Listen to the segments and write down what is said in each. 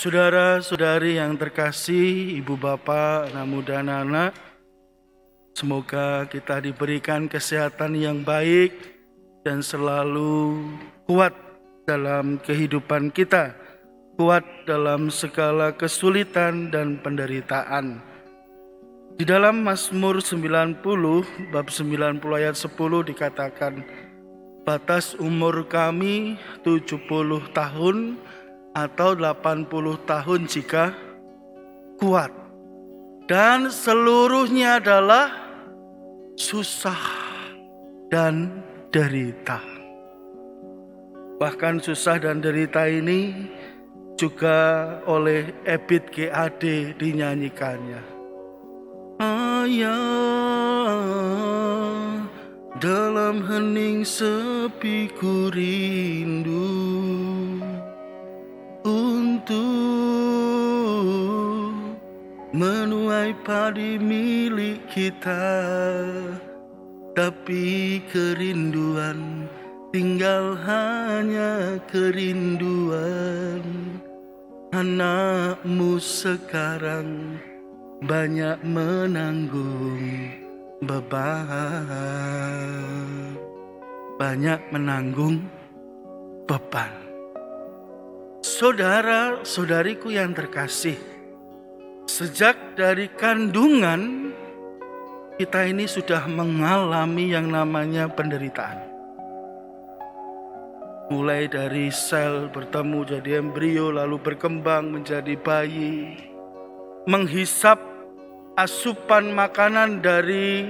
Saudara-saudari yang terkasih, ibu bapak, anak muda, anak-anak, semoga kita diberikan kesehatan yang baik dan selalu kuat dalam kehidupan kita, kuat dalam segala kesulitan dan penderitaan. Di dalam Mazmur 90 bab 90 ayat 10 dikatakan, batas umur kami 70 tahun atau 80 tahun jika kuat, dan seluruhnya adalah susah dan derita. Bahkan susah dan derita ini juga oleh Ebit GAD dinyanyikannya. Ayah, dalam hening sepi ku rindu untuk menuai padi milik kita, tapi kerinduan tinggal hanya kerinduan. Anakmu sekarang banyak menanggung beban, banyak menanggung beban. Saudara-saudariku yang terkasih, sejak dari kandungan kita ini sudah mengalami yang namanya penderitaan. Mulai dari sel bertemu jadi embrio, lalu berkembang menjadi bayi, menghisap asupan makanan dari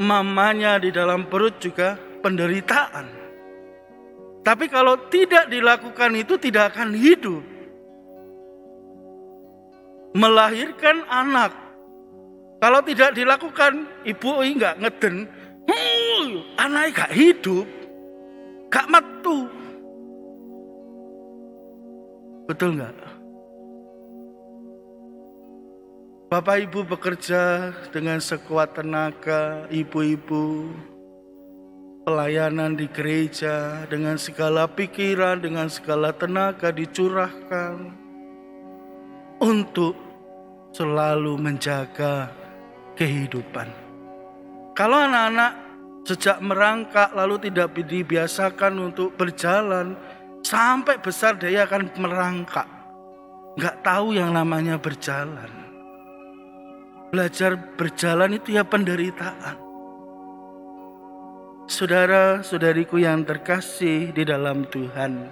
mamanya di dalam perut juga penderitaan. Tapi kalau tidak dilakukan itu tidak akan hidup. Melahirkan anak, kalau tidak dilakukan, ibu enggak ngeden, anaknya gak hidup, gak metu. Betul enggak? Bapak ibu bekerja dengan sekuat tenaga, ibu-ibu pelayanan di gereja dengan segala pikiran, dengan segala tenaga dicurahkan untuk selalu menjaga kehidupan. Kalau anak-anak sejak merangkak lalu tidak dibiasakan untuk berjalan, sampai besar dia akan merangkak, nggak tahu yang namanya berjalan. Belajar berjalan itu ya penderitaan. Saudara-saudariku yang terkasih di dalam Tuhan,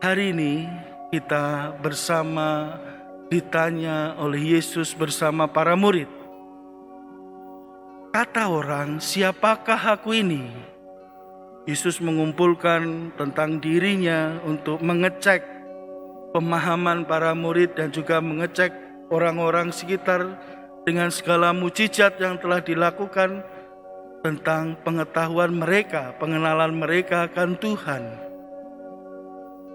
hari ini kita bersama ditanya oleh Yesus bersama para murid. Kata orang, siapakah aku ini? Yesus mengumpulkan tentang dirinya untuk mengecek pemahaman para murid dan juga mengecek orang-orang sekitar dengan segala mujizat yang telah dilakukan tentang pengetahuan mereka, pengenalan mereka akan Tuhan.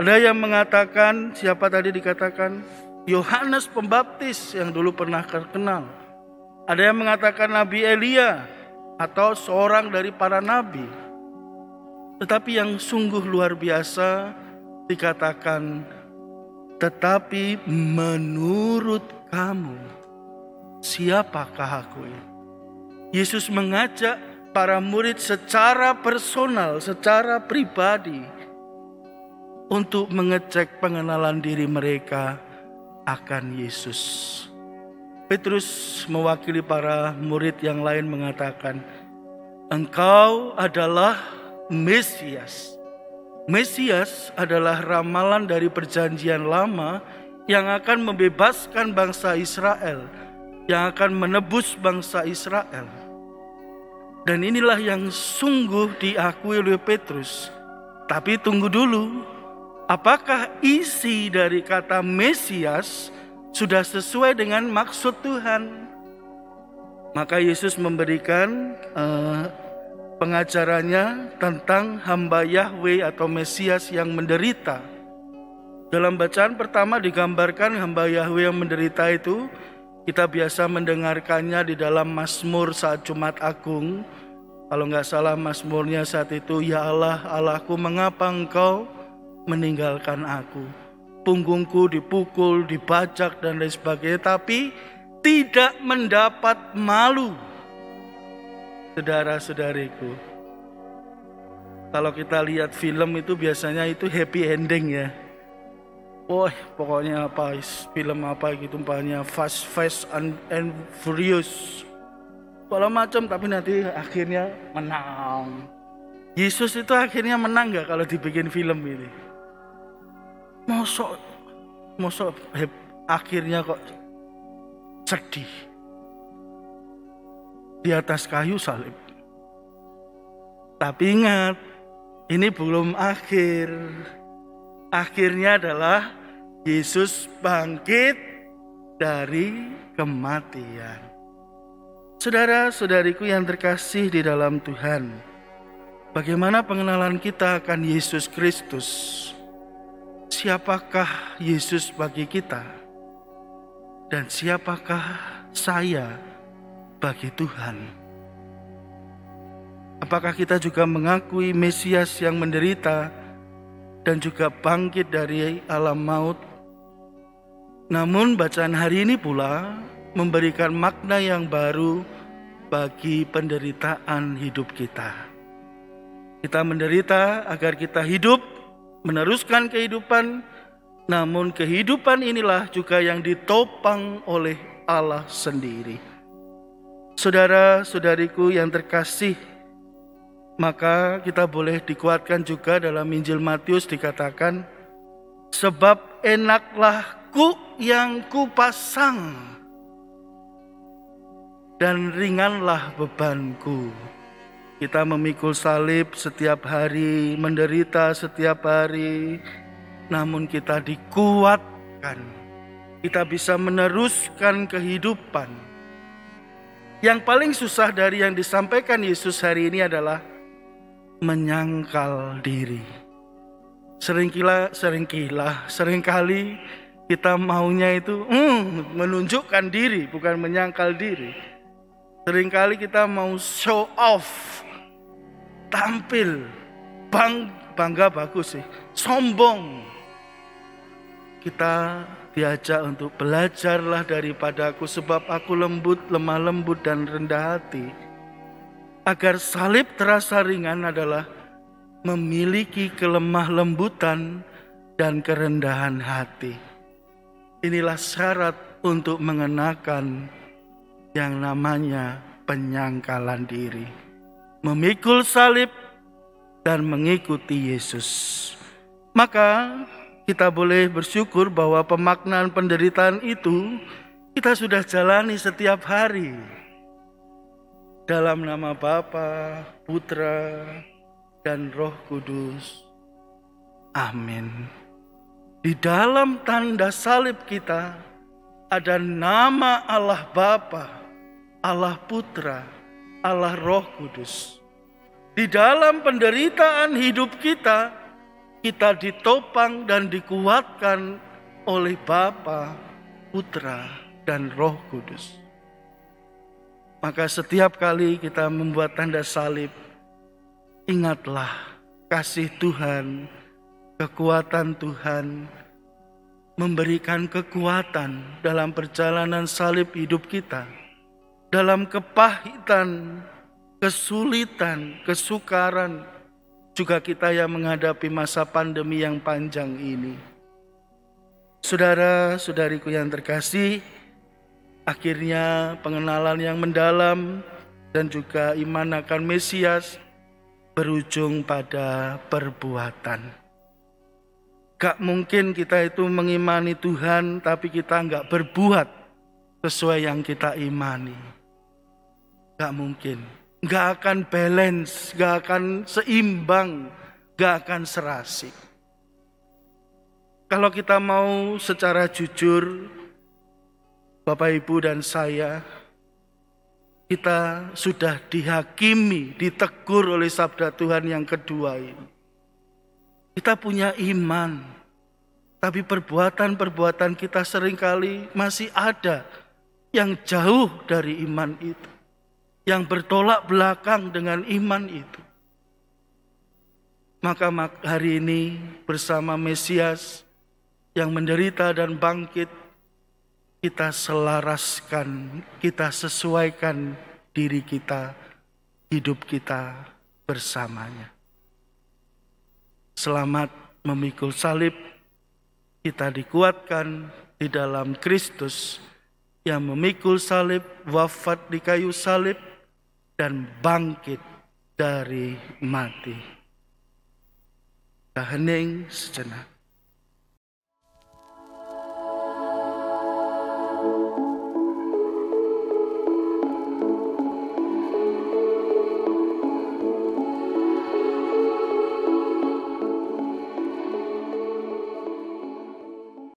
Ada yang mengatakan, siapa tadi dikatakan? Yohanes Pembaptis yang dulu pernah terkenal. Ada yang mengatakan Nabi Elia atau seorang dari para nabi. Tetapi yang sungguh luar biasa dikatakan, tetapi menurut kamu, siapakah aku ini? Yesus mengajak para murid secara personal, secara pribadi untuk mengecek pengenalan diri mereka akan Yesus. Petrus mewakili para murid yang lain mengatakan, engkau adalah Mesias. Mesias adalah ramalan dari perjanjian lama yang akan membebaskan bangsa Israel, yang akan menebus bangsa Israel. Dan inilah yang sungguh diakui oleh Petrus. Tapi tunggu dulu, apakah isi dari kata Mesias sudah sesuai dengan maksud Tuhan? Maka Yesus memberikan pengajarannya tentang hamba Yahweh atau Mesias yang menderita. Dalam bacaan pertama digambarkan hamba Yahweh yang menderita itu, kita biasa mendengarkannya di dalam Mazmur saat Jumat Agung. Kalau nggak salah Mazmurnya saat itu, ya Allah, Allahku, mengapa engkau meninggalkan aku? punggungku dipukul, dibajak dan lain sebagainya, tapi tidak mendapat malu. Saudara-saudariku, kalau kita lihat film itu biasanya itu happy ending ya. Wah, pokoknya apa, film apa gitu, umpamanya Fast and Furious, segala macam, tapi nanti akhirnya menang. Yesus itu akhirnya menang nggak kalau dibikin film ini? Mosok akhirnya kok sedih di atas kayu salib. Tapi ingat, ini belum akhir. Akhirnya adalah Yesus bangkit dari kematian. Saudara-saudariku yang terkasih di dalam Tuhan, bagaimana pengenalan kita akan Yesus Kristus? Siapakah Yesus bagi kita? Dan siapakah saya bagi Tuhan? Apakah kita juga mengakui Mesias yang menderita dan juga bangkit dari alam maut? Namun bacaan hari ini pula memberikan makna yang baru bagi penderitaan hidup kita. Kita menderita agar kita hidup, meneruskan kehidupan, namun kehidupan inilah juga yang ditopang oleh Allah sendiri. Saudara-saudariku yang terkasih, maka kita boleh dikuatkan juga dalam Injil Matius dikatakan, sebab enaklah kuk yang kupasang dan ringanlah bebanku. Kita memikul salib setiap hari, menderita setiap hari, namun kita dikuatkan. Kita bisa meneruskan kehidupan. Yang paling susah dari yang disampaikan Yesus hari ini adalah menyangkal diri. Seringkali kita maunya itu menunjukkan diri, bukan menyangkal diri. Seringkali kita mau show off, tampil, bangga bagus sih, sombong. Kita diajak untuk belajarlah daripadaku, sebab aku lemah lembut dan rendah hati. Agar salib terasa ringan adalah memiliki kelemah lembutan dan kerendahan hati. Inilah syarat untuk mengenakan yang namanya penyangkalan diri. Memikul salib dan mengikuti Yesus. Maka kita boleh bersyukur bahwa pemaknaan penderitaan itu kita sudah jalani setiap hari. Dalam nama Bapa, Putra, dan Roh Kudus. Amin. Di dalam tanda salib kita ada nama Allah Bapa, Allah Putra, Allah Roh Kudus. Di dalam penderitaan hidup kita ditopang dan dikuatkan oleh Bapa, Putra, dan Roh Kudus. Maka setiap kali kita membuat tanda salib, ingatlah kasih Tuhan, kekuatan Tuhan, memberikan kekuatan dalam perjalanan salib hidup kita. Dalam kepahitan, kesulitan, kesukaran, juga kita yang menghadapi masa pandemi yang panjang ini. Saudara-saudariku yang terkasih, akhirnya pengenalan yang mendalam dan juga iman akan Mesias berujung pada perbuatan. Gak mungkin kita itu mengimani Tuhan tapi kita gak berbuat sesuai yang kita imani. Gak mungkin. Gak akan balance, gak akan seimbang, gak akan serasi. Kalau kita mau secara jujur, Bapak Ibu dan saya, kita sudah dihakimi, ditegur oleh sabda Tuhan yang kedua ini. Kita punya iman, tapi perbuatan-perbuatan kita seringkali masih ada yang jauh dari iman itu, yang bertolak belakang dengan iman itu. Maka hari ini bersama Mesias, yang menderita dan bangkit, kita selaraskan, kita sesuaikan diri kita, hidup kita bersamanya. Selamat memikul salib, kita dikuatkan di dalam Kristus yang memikul salib, wafat di kayu salib, dan bangkit dari mati. Kita hening sejenak.